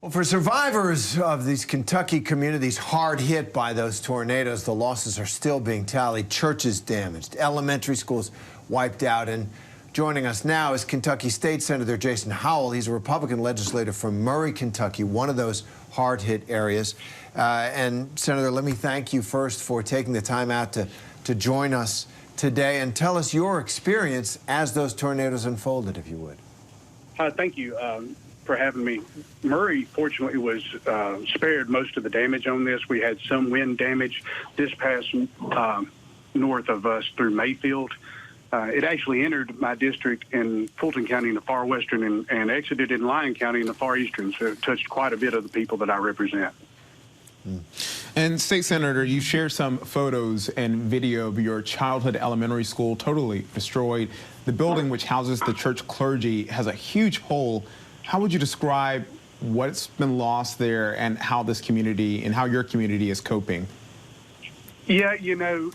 Well, for survivors of these Kentucky communities hard hit by those tornadoes, the losses are still being tallied. Churches damaged, elementary schools wiped out. And joining us now is Kentucky State Senator Jason Howell. He's a Republican legislator from Murray, Kentucky, one of those hard hit areas. And Senator, let me thank you first for taking the time out to join us today and tell us your experience as those tornadoes unfolded, if you would. Thank you for having me. Murray, fortunately, was spared most of the damage on this. We had some wind damage this past north of us through Mayfield. It actually entered my district in Fulton County in the far western and exited in Lyon County in the far eastern, so it touched quite a bit of the people that I represent. And State Senator, you shared some photos and video of your childhood elementary school totally destroyed. The building which houses the church clergy has a huge hole. How would you describe what's been lost there and how this community and how your community is coping? Yeah, you know,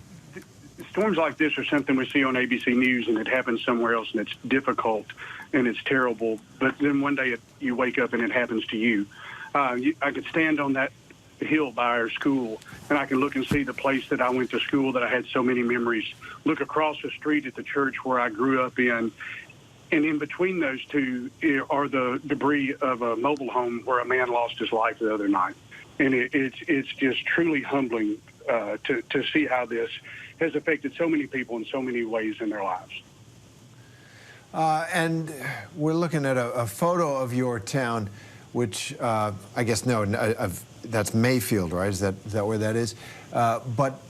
storms like this are something we see on ABC News, and it happens somewhere else, and it's difficult and it's terrible. But then one day you wake up and it happens to you. I could stand on that hill by our school, and I can look and see the place that I went to school, that I had so many memories. Look across the street at the church where I grew up in, and in between those two are the debris of a mobile home where a man lost his life the other night. And it's just truly humbling to see how this has affected so many people in so many ways in their lives. And we're looking at a photo of your town, which I guess that's Mayfield, right? Is that where that is? But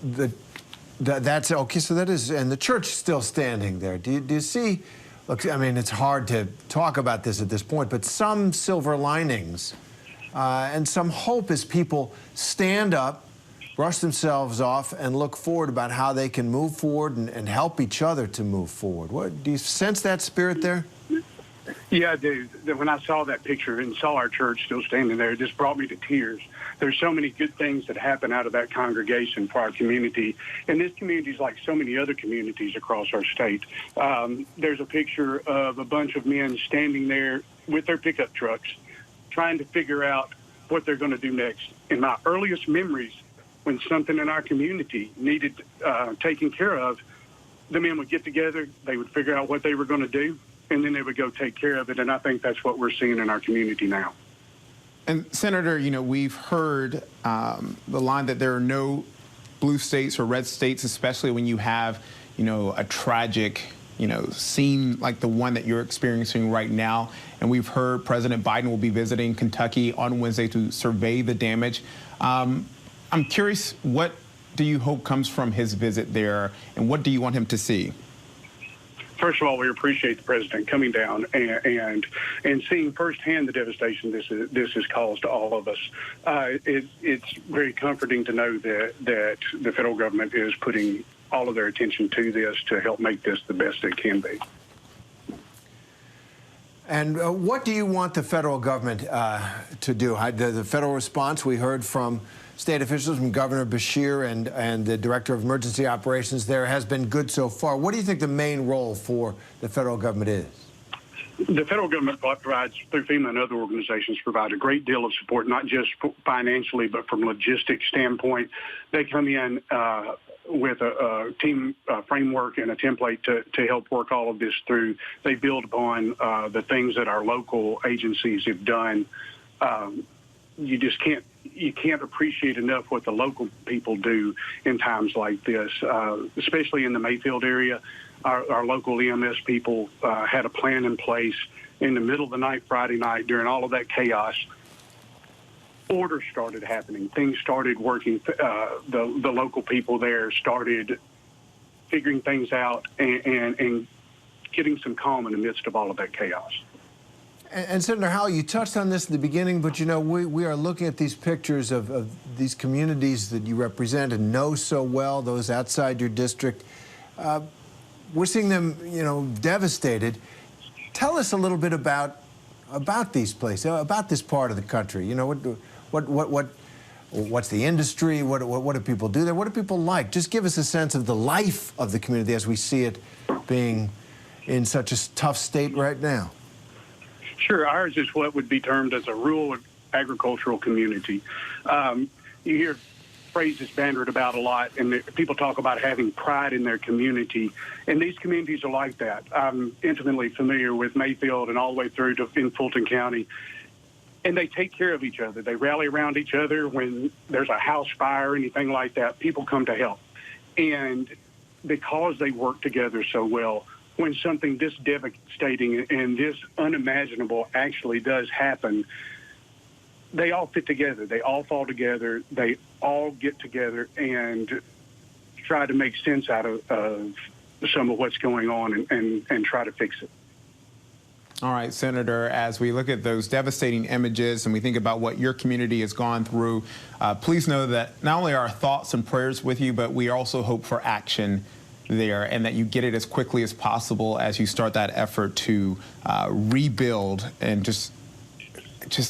that's okay. So that is, and the church still standing there. Do you see? Look, I mean, it's hard to talk about this at this point, but some silver linings and some hope as people stand up, brush themselves off, and look forward about how they can move forward and help each other to move forward. Do you sense that spirit there? Yeah, I do. When I saw that picture and saw our church still standing there, it just brought me to tears. There's so many good things that happen out of that congregation for our community. And this community is like so many other communities across our state. There's a picture of a bunch of men standing there with their pickup trucks, trying to figure out what they're going to do next. In my earliest memories, when something in our community needed taken care of, the men would get together, they would figure out what they were going to do, and then they would go take care of it. And I think that's what we're seeing in our community now. And Senator, you know, we've heard the line that there are no blue states or red states, especially when you have, you know, a tragic, you know, scene like the one that you're experiencing right now. And we've heard President Biden will be visiting Kentucky on Wednesday to survey the damage. I'm curious, what do you hope comes from his visit there, and what do you want him to see? First of all, we appreciate the president coming down and seeing firsthand the devastation this has caused to all of us. It's very comforting to know that the federal government is putting all of their attention to this to help make this the best it can be. And what do you want the federal government to do? The federal response, we heard from state officials, from Governor Beshear and the Director of Emergency Operations there, has been good so far. What do you think the main role for the federal government is? The federal government provides, through FEMA and other organizations, provide a great deal of support, not just financially, but from a logistics standpoint. They come in with a team framework and a template to help work all of this through. They build upon the things that our local agencies have done. You can't appreciate enough what the local people do in times like this, especially in the Mayfield area. Our local EMS people had a plan in place in the middle of the night, Friday night, during all of that chaos. Orders started happening. Things started working. The local people there started figuring things out and getting some calm in the midst of all of that chaos. And Senator Howell, you touched on this at the beginning, but you know, we are looking at these pictures of these communities that you represent and know so well, those outside your district. We're seeing them, you know, devastated. Tell us a little bit about these places, about this part of the country. You know, what's the industry? What do people do there? What do people like? Just give us a sense of the life of the community as we see it being in such a tough state right now. Sure. Ours is what would be termed as a rural agricultural community. You hear phrases bandied about a lot, and people talk about having pride in their community, and these communities are like that. I'm intimately familiar with Mayfield and all the way through to in Fulton County, and they take care of each other. They rally around each other when there's a house fire or anything like that. People come to help, and because they work together so well, when something this devastating and this unimaginable actually does happen, they all fit together. They all fall together. They all get together and try to make sense out of some of what's going on and try to fix it. All right, Senator, as we look at those devastating images and we think about what your community has gone through, please know that not only are our thoughts and prayers with you, but we also hope for action there and that you get it as quickly as possible as you start that effort to rebuild and just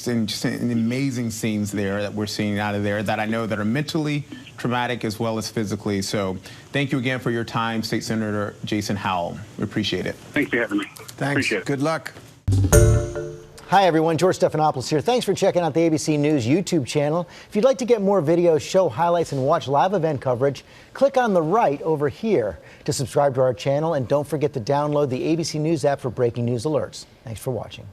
amazing scenes there that we're seeing out of there that I know that are mentally traumatic as well as physically. So thank you again for your time, State Senator Jason Howell. We appreciate it. Thanks for having me. Thanks. Appreciate it. Good luck. Hi, everyone. George Stephanopoulos here. Thanks for checking out the ABC News YouTube channel. If you'd like to get more videos, show highlights, and watch live event coverage, click on the right over here to subscribe to our channel. And don't forget to download the ABC News app for breaking news alerts. Thanks for watching.